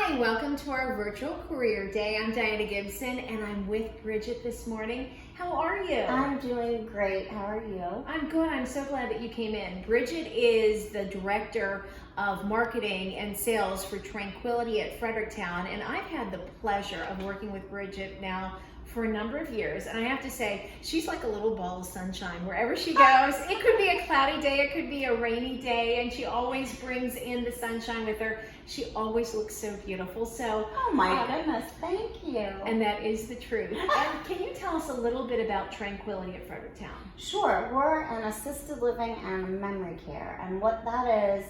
Hi, welcome to our virtual career day. I'm Diana Gibson and I'm with Bridget this morning. How are you? I'm doing great. How are you? I'm good. I'm so glad that you came in. Bridget is the director of marketing and sales for Tranquillity at Fredericktowne, and I've had the pleasure of working with Bridget now for a number of years, and I have to say, she's like a little ball of sunshine wherever she goes. It could be a cloudy day, it could be a rainy day, and she always brings in the sunshine with her. She always looks so beautiful. So, oh my goodness, thank you. And that is the truth. And can you tell us a little bit about Tranquillity at Fredericktowne? Sure, we're an assisted living and memory care, and what that is,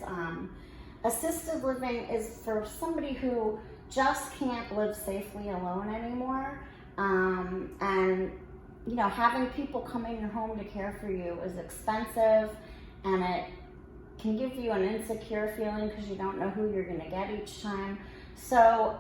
assisted living is for somebody who just can't live safely alone anymore. And you know, having people come in your home to care for you is expensive, and it can give you an insecure feeling because you don't know who you're going to get each time. So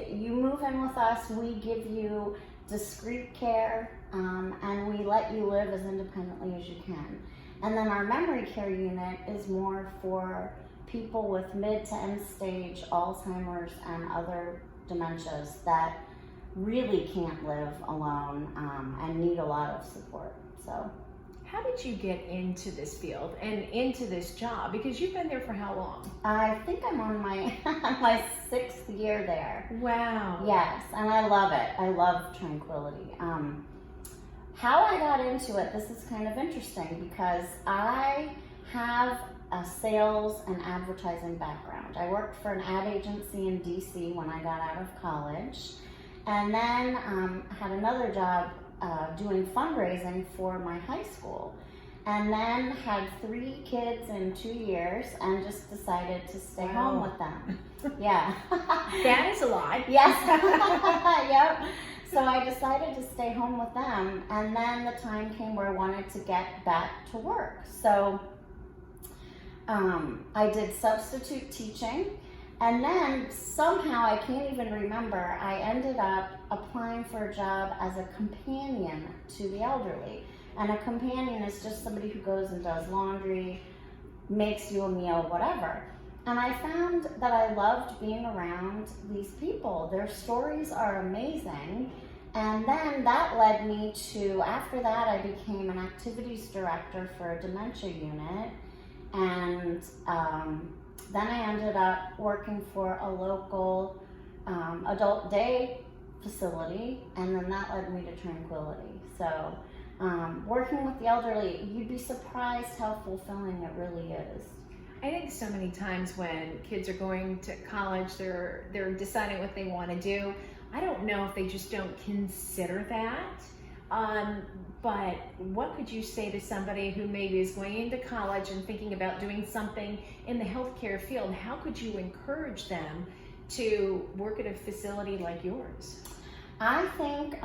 you move in with us, we give you discreet care, and we let you live as independently as you can. And then our memory care unit is more for people with mid to end stage Alzheimer's and other dementias that really can't live alone and need a lot of support. So, how did you get into this field and into this job? Because you've been there for how long? I think I'm on my my 6th year there. Wow. Yes, and I love it. I love Tranquillity. How I got into it, this is kind of interesting because I have a sales and advertising background. I worked for an ad agency in DC when I got out of college. And then had another job doing fundraising for my high school. And then had 3 kids in 2 years and just decided to stay home with them. Yeah. That is a lot. Yes. Yep. So I decided to stay home with them. And then the time came where I wanted to get back to work. So I did substitute teaching. And then somehow, I can't even remember, I ended up applying for a job as a companion to the elderly. And a companion is just somebody who goes and does laundry, makes you a meal, whatever. And I found that I loved being around these people. Their stories are amazing. And then that led me to, after that, I became an activities director for a dementia unit. And then I ended up working for a local adult day facility, and then that led me to Tranquillity. So working with the elderly, you'd be surprised how fulfilling it really is. I think so many times when kids are going to college, they're deciding what they want to do. I don't know if they just don't consider that. But what could you say to somebody who maybe is going into college and thinking about doing something in the healthcare field? How could you encourage them to work at a facility like yours? I think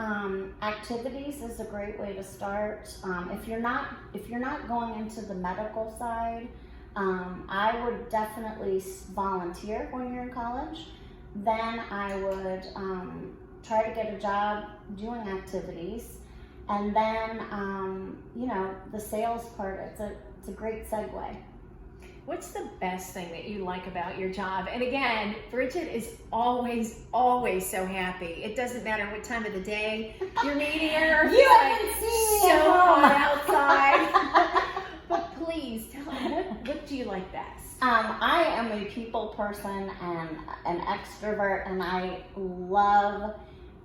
activities is a great way to start. If you're not going into the medical side, I would definitely volunteer when you're in college. Then I would try to get a job doing activities. And then, you know, the sales part, it's a great segue. What's the best thing that you like about your job? And again, Bridget is always, always so happy. It doesn't matter what time of the day you're meeting her. You haven't seen me so hot outside. But please, tell me, what do you like best? I am a people person and an extrovert, and I love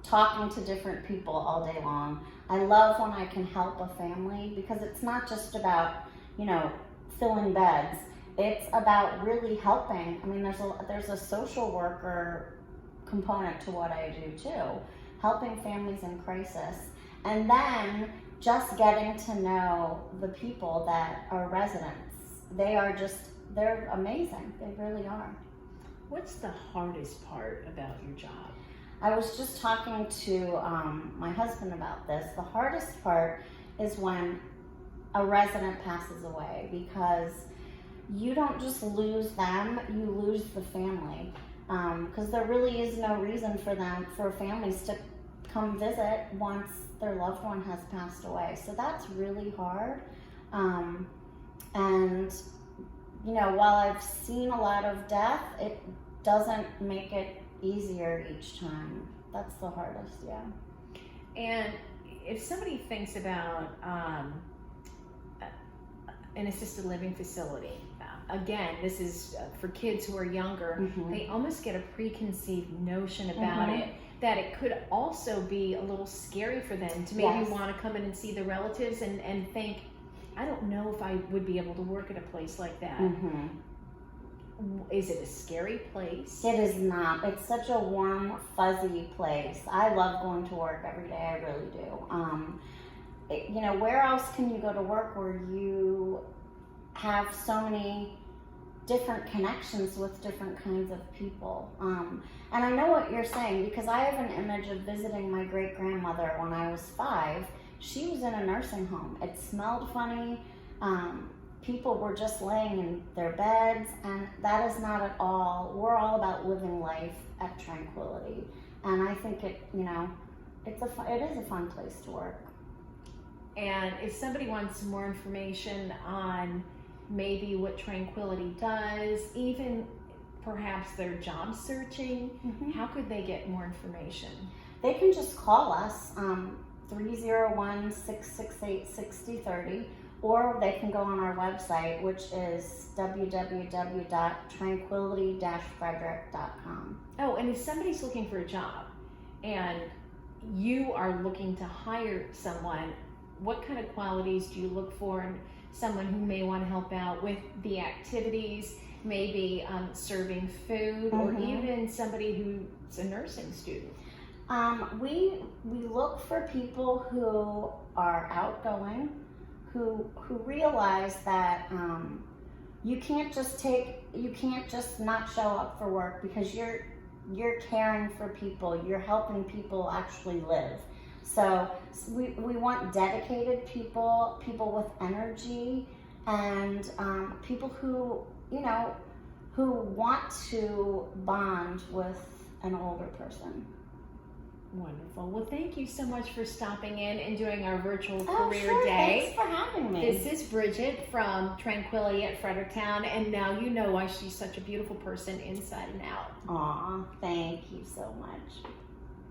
talking to different people all day long. I love when I can help a family because it's not just about, you know, filling beds. It's about really helping. I mean, there's a social worker component to what I do too, helping families in crisis. And then just getting to know the people that are residents. They're amazing. They really are. What's the hardest part about your job? I was just talking to my husband about this. The hardest part is when a resident passes away, because you don't just lose them, you lose the family. Because there really is no reason for families to come visit once their loved one has passed away. So that's really hard. And you know, while I've seen a lot of death, it doesn't make it easier each time. That's the hardest, yeah. And if somebody thinks about an assisted living facility, again, this is for kids who are younger, they almost get a preconceived notion about it, that it could also be a little scary for them to maybe want to come in and see the relatives and think, I don't know if I would be able to work at a place like that. Is it a scary place? It is not. It's such a warm, fuzzy place. I love going to work every day. I really do. You know, where else can you go to work where you have so many different connections with different kinds of people? And I know what you're saying, because I have an image of visiting my great-grandmother when I was 5. She was in a nursing home. It smelled funny. People were just laying in their beds, and that is not at all. We're all about living life at Tranquillity, and I think it is a fun place to work. And if somebody wants some more information on maybe what Tranquillity does, even perhaps they're job searching, how could they get more information? They can just call us, 301-668-6030, or they can go on our website, which is www.tranquillity-frederick.com. Oh, and if somebody's looking for a job and you are looking to hire someone, what kind of qualities do you look for in someone who may want to help out with the activities, maybe serving food, or even somebody who's a nursing student? We look for people who are outgoing, who realize that you can't just not show up for work, because you're caring for people, you're helping people actually live. So we want dedicated people with energy, and people who want to bond with an older person. Wonderful. Well, thank you so much for stopping in and doing our virtual Oh, career sure. day. Thanks for having me. This is Bridget from Tranquillity at Fredericktowne, and now you know why she's such a beautiful person inside and out. Aw, thank you so much.